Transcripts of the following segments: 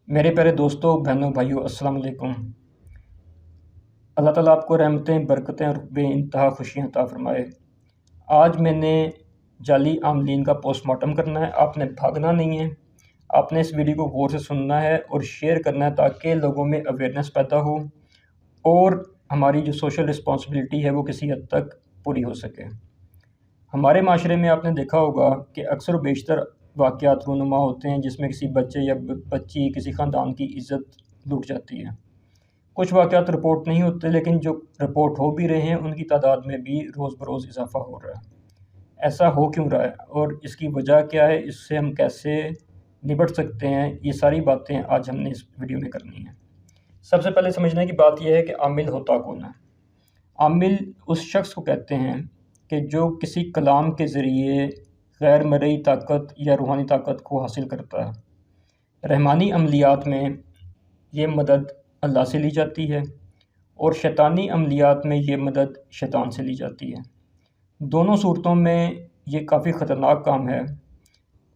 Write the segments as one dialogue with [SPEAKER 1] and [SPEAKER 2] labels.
[SPEAKER 1] میرے پیارے دوستوں، بہنوں، بھائیوں، السلام علیکم۔ اللہ تعالیٰ آپ کو رحمتیں، برکتیں اور بے انتہا خوشیاں عطا فرمائے۔ آج میں نے جعلی عاملین کا پوسٹ مارٹم کرنا ہے۔ آپ نے بھاگنا نہیں ہے، آپ نے اس ویڈیو کو غور سے سننا ہے اور شیئر کرنا ہے تاکہ لوگوں میں اویئرنیس پیدا ہو اور ہماری جو سوشل رسپانسبلٹی ہے وہ کسی حد تک پوری ہو سکے۔ ہمارے معاشرے میں آپ نے دیکھا ہوگا کہ اکثر و بیشتر واقعات رونما ہوتے ہیں جس میں کسی بچے یا بچی، کسی خاندان کی عزت لوٹ جاتی ہے۔ کچھ واقعات رپورٹ نہیں ہوتے، لیکن جو رپورٹ ہو بھی رہے ہیں ان کی تعداد میں بھی روز بروز اضافہ ہو رہا ہے۔ ایسا ہو کیوں رہا ہے اور اس کی وجہ کیا ہے، اس سے ہم کیسے نبٹ سکتے ہیں، یہ ساری باتیں آج ہم نے اس ویڈیو میں کرنی ہیں۔ سب سے پہلے سمجھنے کی بات یہ ہے کہ عامل ہوتا کون ہے۔ عامل اس شخص کو کہتے ہیں کہ جو کسی کلام کے ذریعے غیر مرئی طاقت یا روحانی طاقت کو حاصل کرتا ہے۔ رحمانی عملیات میں یہ مدد اللہ سے لی جاتی ہے اور شیطانی عملیات میں یہ مدد شیطان سے لی جاتی ہے۔ دونوں صورتوں میں یہ کافی خطرناک کام ہے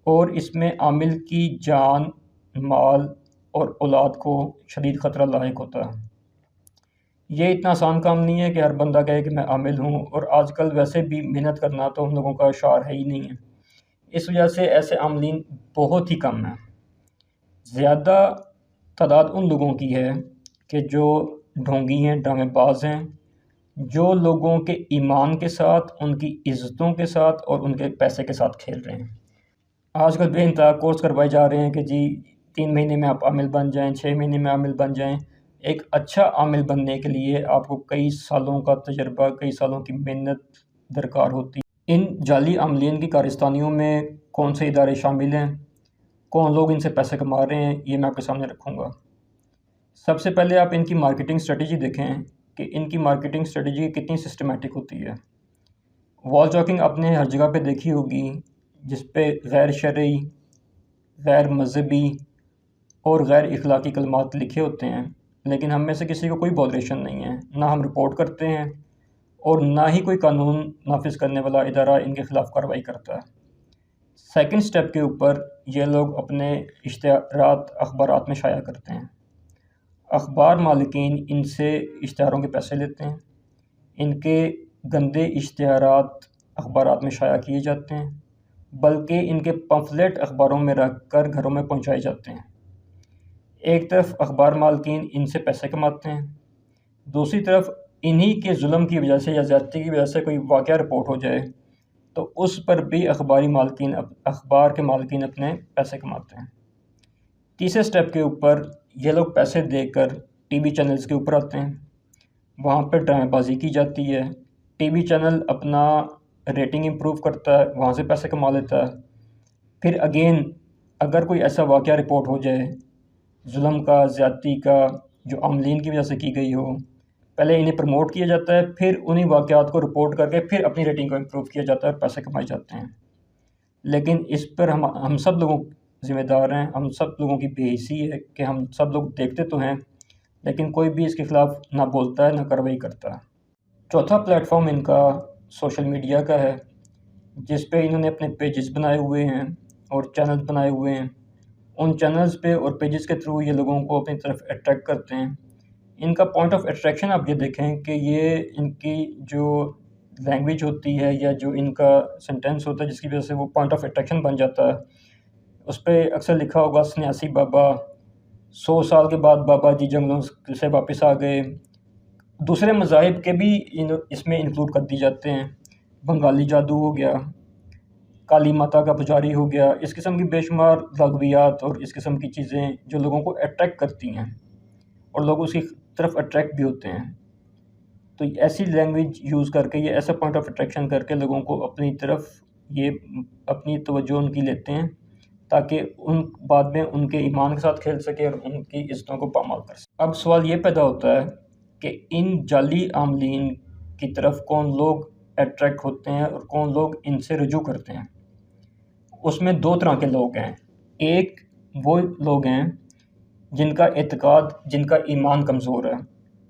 [SPEAKER 1] اور اس میں عامل کی جان، مال اور اولاد کو شدید خطرہ لاحق ہوتا ہے۔ یہ اتنا آسان کام نہیں ہے کہ ہر بندہ کہے کہ میں عامل ہوں، اور آج کل ویسے بھی محنت کرنا تو ہم لوگوں کا شعار ہے ہی نہیں ہے۔ اس وجہ سے ایسے عاملین بہت ہی کم ہیں۔ زیادہ تعداد ان لوگوں کی ہے کہ جو ڈھونگی ہیں، ڈرامے باز ہیں، جو لوگوں کے ایمان کے ساتھ، ان کی عزتوں کے ساتھ اور ان کے پیسے کے ساتھ کھیل رہے ہیں۔ آج کل بے انتہا کورس کروائے جا رہے ہیں کہ جی 3 مہینے میں آپ عامل بن جائیں، 6 مہینے میں عامل بن جائیں۔ ایک اچھا عامل بننے کے لیے آپ کو کئی سالوں کا تجربہ، کئی سالوں کی محنت درکار ہوتی ہے۔ ان جعلی عاملین کی کارستانیوں میں کون سے ادارے شامل ہیں، کون لوگ ان سے پیسے کما رہے ہیں، یہ میں آپ کے سامنے رکھوں گا۔ سب سے پہلے آپ ان کی مارکیٹنگ اسٹریٹجی دیکھیں کہ ان کی مارکیٹنگ اسٹریٹجی کتنی سسٹمیٹک ہوتی ہے۔ وال چاکنگ آپ نے ہر جگہ پہ دیکھی ہوگی، جس پہ غیر شرعی، غیر مذہبی اور غیر اخلاقی کلمات لکھے ہوتے ہیں، لیکن ہم میں سے کسی کو کوئی بولریشن نہیں ہے، نہ ہم رپورٹ کرتے ہیں اور نہ ہی کوئی قانون نافذ کرنے والا ادارہ ان کے خلاف کارروائی کرتا ہے۔ سیکنڈ سٹیپ کے اوپر یہ لوگ اپنے اشتہارات اخبارات میں شائع کرتے ہیں۔ اخبار مالکین ان سے اشتہاروں کے پیسے لیتے ہیں، ان کے گندے اشتہارات اخبارات میں شائع کیے جاتے ہیں، بلکہ ان کے پمفلٹ اخباروں میں رکھ کر گھروں میں پہنچائے جاتے ہیں۔ ایک طرف اخبار مالکین ان سے پیسے کماتے ہیں، دوسری طرف انہی کے ظلم کی وجہ سے یا زیادتی کی وجہ سے کوئی واقعہ رپورٹ ہو جائے تو اس پر بھی اخبار کے مالکین اپنے پیسے کماتے ہیں۔ تیسرے سٹیپ کے اوپر یہ لوگ پیسے دے کر ٹی وی چینلز کے اوپر آتے ہیں، وہاں پہ ڈرامے بازی کی جاتی ہے، ٹی وی چینل اپنا ریٹنگ امپروو کرتا ہے، وہاں سے پیسے کما لیتا ہے۔ پھر اگین اگر کوئی ایسا واقعہ رپورٹ ہو جائے ظلم کا، زیادتی کا، جو عاملین کی وجہ سے کی گئی ہو، پہلے انہیں پروموٹ کیا جاتا ہے، پھر انہی واقعات کو رپورٹ کر کے پھر اپنی ریٹنگ کو امپروو کیا جاتا ہے اور پیسے کمائے جاتے ہیں۔ لیکن اس پر ہم سب لوگوں ذمہ دار ہیں، ہم سب لوگوں کی بے حسی ہے کہ ہم سب لوگ دیکھتے تو ہیں لیکن کوئی بھی اس کے خلاف نہ بولتا ہے، نہ کارروائی کرتا ہے۔ چوتھا پلیٹ فارم ان کا سوشل میڈیا کا ہے، جس پہ انہوں نے اپنے پیجز بنائے ہوئے ہیں اور چینلز بنائے ہوئے ہیں۔ ان چینلز پہ اور پیجز کے تھرو یہ لوگوں کو اپنی طرف اٹریکٹ کرتے ہیں۔ ان کا پوائنٹ آف اٹریکشن آپ یہ دیکھیں کہ یہ ان کی جو لینگویج ہوتی ہے یا جو ان کا سینٹینس ہوتا ہے جس کی وجہ سے وہ پوائنٹ آف اٹریکشن بن جاتا ہے، اس پہ اکثر لکھا ہوگا سنیاسی بابا، 100 سال کے بعد بابا جی جنگلوں سے واپس آ گئے۔ دوسرے مذاہب کے بھی اس میں انکلوڈ کر دی جاتے ہیں، بنگالی جادو ہو گیا، کالی ماتا کا پجاری ہو گیا، اس قسم کی بے شمار لغویات اور اس قسم کی چیزیں جو لوگوں کو اٹریکٹ کرتی ہیں اور لوگ اس کی طرف اٹریکٹ بھی ہوتے ہیں۔ تو ایسی لینگویج یوز کر کے، یہ ایسا پوائنٹ آف اٹریکشن کر کے لوگوں کو اپنی طرف یہ اپنی توجہ ان کی لیتے ہیں تاکہ ان بعد میں ان کے ایمان کے ساتھ کھیل سکے اور ان کی عزتوں کو پامال کر سکے۔ اب سوال یہ پیدا ہوتا ہے کہ ان جعلی عاملین کی طرف کون لوگ اٹریکٹ ہوتے ہیں اور کون لوگ ان سے رجوع کرتے ہیں۔ اس میں 2 طرح کے لوگ ہیں۔ ایک وہ لوگ ہیں جن کا اعتقاد، جن کا ایمان کمزور ہے،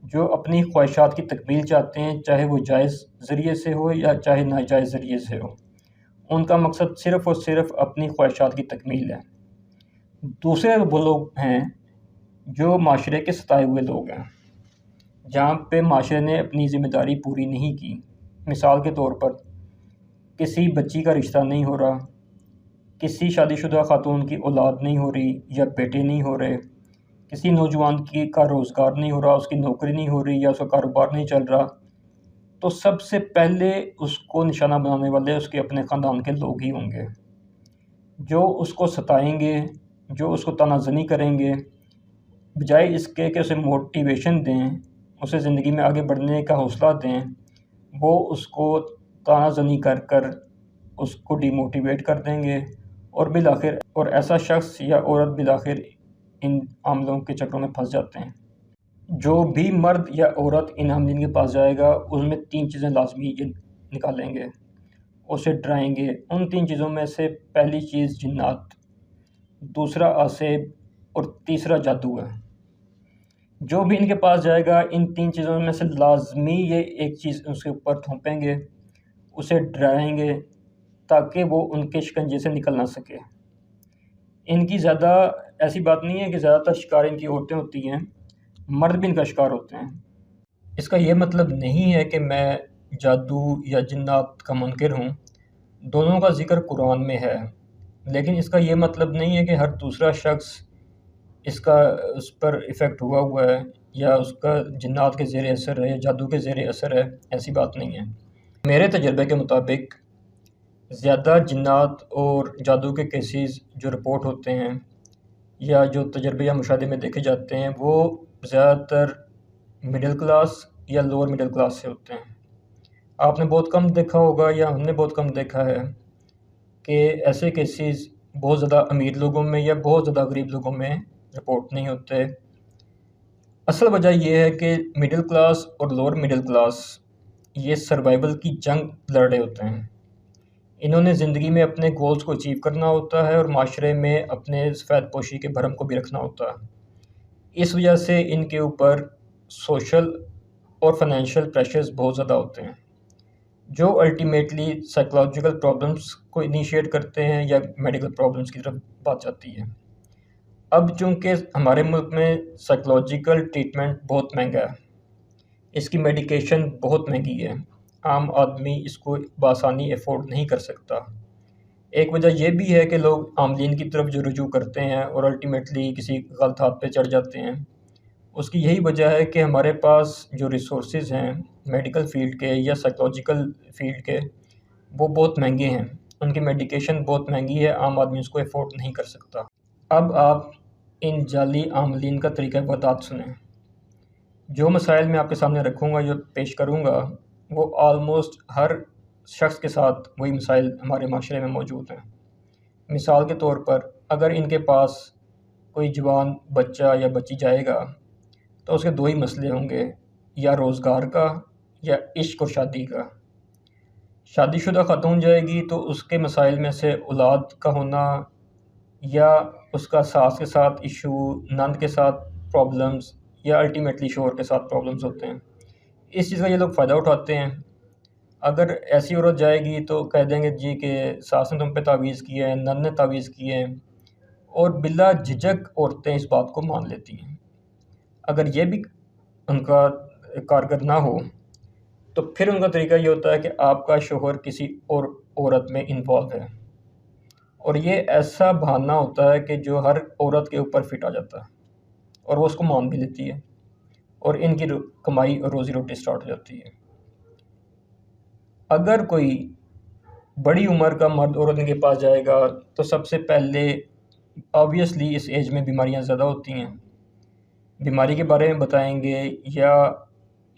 [SPEAKER 1] جو اپنی خواہشات کی تکمیل چاہتے ہیں، چاہے وہ جائز ذریعے سے ہو یا چاہے ناجائز ذریعے سے ہو۔ ان کا مقصد صرف اور صرف اپنی خواہشات کی تکمیل ہے۔ دوسرے وہ لوگ ہیں جو معاشرے کے ستائے ہوئے لوگ ہیں، جہاں پہ معاشرے نے اپنی ذمہ داری پوری نہیں کی۔ مثال کے طور پر کسی بچی کا رشتہ نہیں ہو رہا، کسی شادی شدہ خاتون کی اولاد نہیں ہو رہی یا بیٹے نہیں ہو رہے، کسی نوجوان کا روزگار نہیں ہو رہا، اس کی نوکری نہیں ہو رہی یا اس کا کاروبار نہیں چل رہا، تو سب سے پہلے اس کو نشانہ بنانے والے اس کے اپنے خاندان کے لوگ ہی ہوں گے، جو اس کو ستائیں گے، جو اس کو طعنہ زنی کریں گے، بجائے اس کے کہ اسے موٹیویشن دیں، اسے زندگی میں آگے بڑھنے کا حوصلہ دیں، وہ اس کو طعنہ زنی کر کر اس کو ڈی موٹیویٹ کر دیں گے، اور ایسا شخص یا عورت بالآخر ان عاملوں کے چکروں میں پھنس جاتے ہیں۔ جو بھی مرد یا عورت ان عاملین کے پاس جائے گا، اس میں 3 چیزیں لازمی نکالیں گے، اسے ڈرائیں گے۔ ان 3 چیزوں میں سے پہلی چیز جنات، دوسرا آسیب اور تیسرا جادو ہے۔ جو بھی ان کے پاس جائے گا، ان 3 چیزوں میں سے لازمی یہ ایک چیز اس کے اوپر تھوپیں گے، اسے ڈرائیں گے تاکہ وہ ان کے شکنجے سے نکل نہ سکے۔ ان کی زیادہ ایسی بات نہیں ہے کہ زیادہ تر شکار ان کی عورتیں ہوتی ہیں، مرد بھی ان کا شکار ہوتے ہیں۔ اس کا یہ مطلب نہیں ہے کہ میں جادو یا جنات کا منکر ہوں، دونوں کا ذکر قرآن میں ہے، لیکن اس کا یہ مطلب نہیں ہے کہ ہر دوسرا شخص اس پر ایفیکٹ ہوا ہے یا اس کا جنات کے زیر اثر ہے یا جادو کے زیر اثر ہے، ایسی بات نہیں ہے۔ میرے تجربے کے مطابق زیادہ جنات اور جادو کے کیسز جو رپورٹ ہوتے ہیں یا جو تجربے یا مشاہدے میں دیکھے جاتے ہیں، وہ زیادہ تر مڈل کلاس یا لوور مڈل کلاس سے ہوتے ہیں۔ آپ نے بہت کم دیکھا ہوگا یا ہم نے بہت کم دیکھا ہے کہ ایسے کیسز بہت زیادہ امیر لوگوں میں یا بہت زیادہ غریب لوگوں میں رپورٹ نہیں ہوتے۔ اصل وجہ یہ ہے کہ مڈل کلاس اور لوور مڈل کلاس یہ سروائیول کی جنگ لڑ رہے ہوتے ہیں۔ انہوں نے زندگی میں اپنے گولز کو اچیو کرنا ہوتا ہے اور معاشرے میں اپنے سفید پوشی کے بھرم کو بھی رکھنا ہوتا ہے۔ اس وجہ سے ان کے اوپر سوشل اور فائنینشیل پریشرز بہت زیادہ ہوتے ہیں، جو الٹیمیٹلی سائیکولوجیکل پرابلمس کو انیشیٹ کرتے ہیں یا میڈیکل پرابلمس کی طرف بات جاتی ہے۔ اب چونکہ ہمارے ملک میں سائیکولوجیکل ٹریٹمنٹ بہت مہنگا ہے، اس کی میڈیکیشن بہت مہنگی ہے، عام آدمی اس کو بآسانی افورڈ نہیں کر سکتا۔ ایک وجہ یہ بھی ہے کہ لوگ عاملین کی طرف جو رجوع کرتے ہیں اور الٹیمیٹلی کسی غلط ہاتھ پہ چڑھ جاتے ہیں، اس کی یہی وجہ ہے کہ ہمارے پاس جو ریسورسز ہیں میڈیکل فیلڈ کے یا سائیکولوجیکل فیلڈ کے، وہ بہت مہنگے ہیں، ان کی میڈیکیشن بہت مہنگی ہے، عام آدمی اس کو افورڈ نہیں کر سکتا۔ اب آپ ان جعلی عاملین کا طریقہ برداشت سنیں۔ جو مسائل میں آپ کے سامنے رکھوں گا، جو پیش کروں گا، وہ آلموسٹ ہر شخص کے ساتھ وہی مسائل ہمارے معاشرے میں موجود ہیں۔ مثال کے طور پر اگر ان کے پاس کوئی جوان بچہ یا بچی جائے گا تو اس کے 2 ہی مسئلے ہوں گے، یا روزگار کا یا عشق اور شادی کا۔ شادی شدہ خاتون جائے گی تو اس کے مسائل میں سے اولاد کا ہونا یا اس کا ساس کے ساتھ ایشو، نند کے ساتھ پرابلمز یا الٹیمیٹلی شوہر کے ساتھ پرابلمز ہوتے ہیں۔ اس چیز کا یہ لوگ فائدہ اٹھاتے ہیں۔ اگر ایسی عورت جائے گی تو کہہ دیں گے جی کہ ساس نے تم پہ تعویذ کیے ہیں، نند نے تعویذ کیے ہیں، اور بلا جھجک عورتیں اس بات کو مان لیتی ہیں۔ اگر یہ بھی ان کا کارگر نہ ہو تو پھر ان کا طریقہ یہ ہوتا ہے کہ آپ کا شوہر کسی اور عورت میں انوالو ہے، اور یہ ایسا بہانہ ہوتا ہے کہ جو ہر عورت کے اوپر فٹ آ جاتا ہے اور وہ اس کو مان بھی لیتی ہے، اور ان کی کمائی اور روزی روٹی سٹارٹ ہو جاتی ہے۔ اگر کوئی بڑی عمر کا مرد عورت ان کے پاس جائے گا تو سب سے پہلے آبویسلی اس ایج میں بیماریاں زیادہ ہوتی ہیں، بیماری کے بارے میں بتائیں گے یا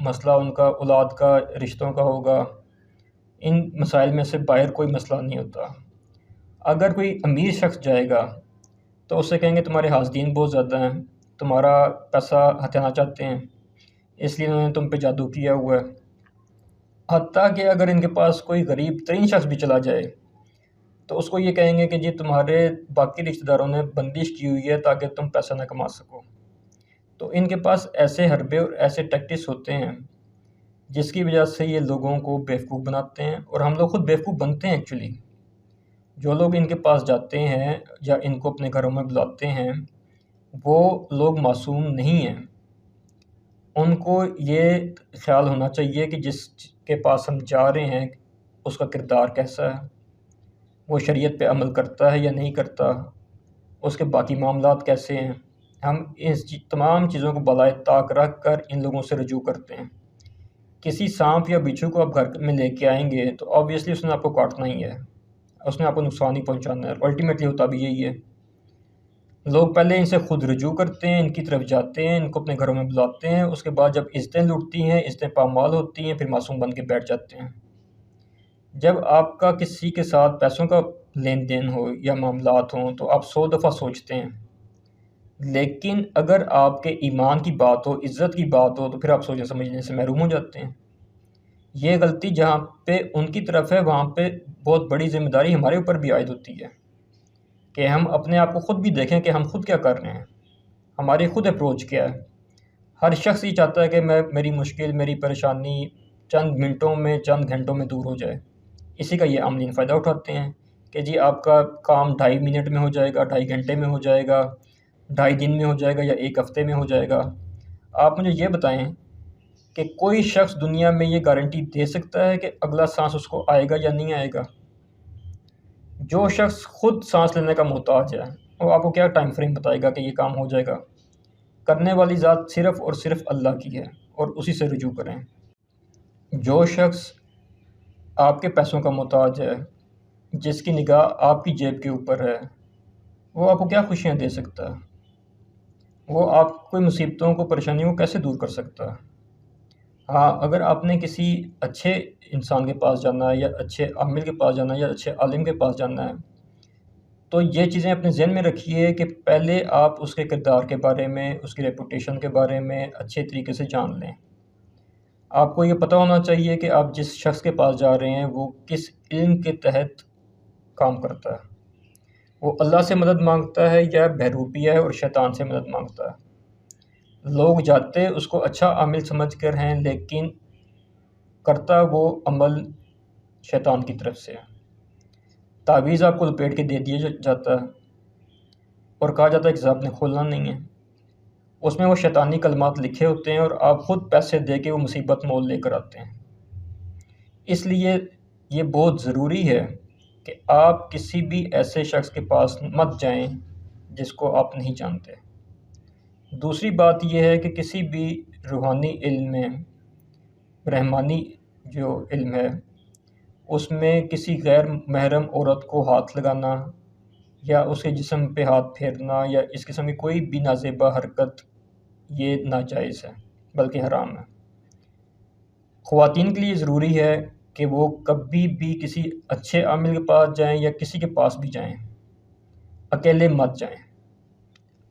[SPEAKER 1] مسئلہ ان کا اولاد کا، رشتوں کا ہوگا۔ ان مسائل میں سے باہر کوئی مسئلہ نہیں ہوتا۔ اگر کوئی امیر شخص جائے گا تو اس سے کہیں گے تمہارے حاسدین بہت زیادہ ہیں، تمہارا پیسہ ہتھیانا چاہتے ہیں، اس لیے انہوں نے تم پہ جادو کیا ہوا ہے۔ حتیٰ کہ اگر ان کے پاس کوئی غریب ترین شخص بھی چلا جائے تو اس کو یہ کہیں گے کہ جی تمہارے باقی رشتہ داروں نے بندش کی ہوئی ہے تاکہ تم پیسہ نہ کما سکو۔ تو ان کے پاس ایسے حربے اور ایسے ٹیکٹکس ہوتے ہیں جس کی وجہ سے یہ لوگوں کو بیوقوف بناتے ہیں، اور ہم لوگ خود بیوقوف بنتے ہیں ایکچولی۔ جو لوگ ان کے پاس جاتے ہیں یا ان کو اپنے گھروں میں بلاتے ہیں، وہ لوگ معصوم نہیں ہیں۔ ان کو یہ خیال ہونا چاہیے کہ جس کے پاس ہم جا رہے ہیں اس کا کردار کیسا ہے، وہ شریعت پہ عمل کرتا ہے یا نہیں کرتا، اس کے باقی معاملات کیسے ہیں۔ ہم اس تمام چیزوں کو بالائے طاق رکھ کر ان لوگوں سے رجوع کرتے ہیں۔ کسی سانپ یا بچھو کو آپ گھر میں لے کے آئیں گے تو آبویسلی اس نے آپ کو کاٹنا ہی ہے، اس نے آپ کو نقصان ہی پہنچانا ہے، الٹیمیٹلی ہوتا بھی یہی ہے۔ لوگ پہلے ان سے خود رجوع کرتے ہیں، ان کی طرف جاتے ہیں، ان کو اپنے گھروں میں بلاتے ہیں، اس کے بعد جب عزتیں لٹتی ہیں، عزتیں پامال ہوتی ہیں، پھر معصوم بن کے بیٹھ جاتے ہیں۔ جب آپ کا کسی کے ساتھ پیسوں کا لین دین ہو یا معاملات ہوں تو آپ 100 دفعہ سوچتے ہیں، لیکن اگر آپ کے ایمان کی بات ہو، عزت کی بات ہو، تو پھر آپ سوچنے سمجھنے سے محروم ہو جاتے ہیں۔ یہ غلطی جہاں پہ ان کی طرف ہے وہاں پہ بہت بڑی ذمہ داری ہمارے اوپر بھی عائد ہوتی ہے کہ ہم اپنے آپ کو خود بھی دیکھیں کہ ہم خود کیا کر رہے ہیں، ہماری خود اپروچ کیا ہے۔ ہر شخص یہ چاہتا ہے کہ میری مشکل، میری پریشانی چند منٹوں میں، چند گھنٹوں میں دور ہو جائے۔ اسی کا یہ عاملین فائدہ اٹھاتے ہیں کہ جی آپ کا کام 2.5 منٹ میں ہو جائے گا، 2.5 گھنٹے میں ہو جائے گا، 2.5 دن میں ہو جائے گا یا 1 ہفتے میں ہو جائے گا۔ آپ مجھے یہ بتائیں کہ کوئی شخص دنیا میں یہ گارنٹی دے سکتا ہے کہ اگلا سانس اس کو آئے گا یا نہیں آئے گا؟ جو شخص خود سانس لینے کا محتاج ہے وہ آپ کو کیا ٹائم فریم بتائے گا کہ یہ کام ہو جائے گا؟ کرنے والی ذات صرف اور صرف اللہ کی ہے اور اسی سے رجوع کریں۔ جو شخص آپ کے پیسوں کا محتاج ہے، جس کی نگاہ آپ کی جیب کے اوپر ہے، وہ آپ کو کیا خوشیاں دے سکتا ہے؟ وہ آپ کوئی مصیبتوں کو، پریشانیوں کو کیسے دور کر سکتا ہے؟ ہاں، اگر آپ نے کسی اچھے انسان کے پاس جانا ہے یا اچھے عامل کے پاس جانا ہے یا اچھے عالم کے پاس جانا ہے تو یہ چیزیں اپنے ذہن میں رکھیے کہ پہلے آپ اس کے کردار کے بارے میں، اس کی ریپوٹیشن کے بارے میں اچھے طریقے سے جان لیں۔ آپ کو یہ پتہ ہونا چاہیے کہ آپ جس شخص کے پاس جا رہے ہیں وہ کس علم کے تحت کام کرتا ہے، وہ اللہ سے مدد مانگتا ہے یا بہروپیہ ہے اور شیطان سے مدد مانگتا ہے۔ لوگ جاتے اس کو اچھا عامل سمجھ کر ہیں، لیکن کرتا وہ عمل شیطان کی طرف سے ہے۔ تعویذ آپ کو لپیٹ کے دے دیا جاتا ہے اور کہا جاتا ہے کہ آپ نے کھولنا نہیں ہے، اس میں وہ شیطانی کلمات لکھے ہوتے ہیں اور آپ خود پیسے دے کے وہ مصیبت مول لے کر آتے ہیں۔ اس لیے یہ بہت ضروری ہے کہ آپ کسی بھی ایسے شخص کے پاس مت جائیں جس کو آپ نہیں جانتے۔ دوسری بات یہ ہے کہ کسی بھی روحانی علم میں، رحمانی جو علم ہے، اس میں کسی غیر محرم عورت کو ہاتھ لگانا یا اس کے جسم پہ ہاتھ پھیرنا یا اس قسم کی کوئی بھی نازیبا حرکت یہ ناجائز ہے، بلکہ حرام ہے۔ خواتین کے لیے ضروری ہے کہ وہ کبھی بھی کسی اچھے عامل کے پاس جائیں یا کسی کے پاس بھی جائیں، اکیلے مت جائیں۔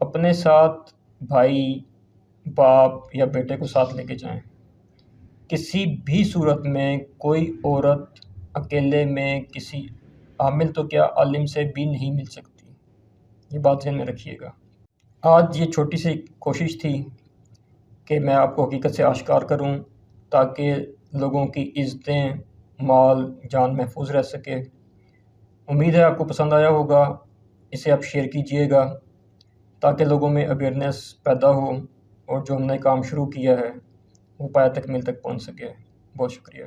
[SPEAKER 1] اپنے ساتھ بھائی، باپ یا بیٹے کو ساتھ لے کے جائیں۔ کسی بھی صورت میں کوئی عورت اکیلے میں کسی عامل تو کیا عالم سے بھی نہیں مل سکتی، یہ بات ذہن میں رکھیے گا۔ آج یہ چھوٹی سی کوشش تھی کہ میں آپ کو حقیقت سے آشکار کروں تاکہ لوگوں کی عزتیں، مال، جان محفوظ رہ سکے۔ امید ہے آپ کو پسند آیا ہوگا، اسے آپ شیئر کیجئے گا تاکہ لوگوں میں اویئرنیس پیدا ہو اور جو ہم نے کام شروع کیا ہے وہ پایہ تکمیل تک پہنچ سکے۔ بہت شکریہ۔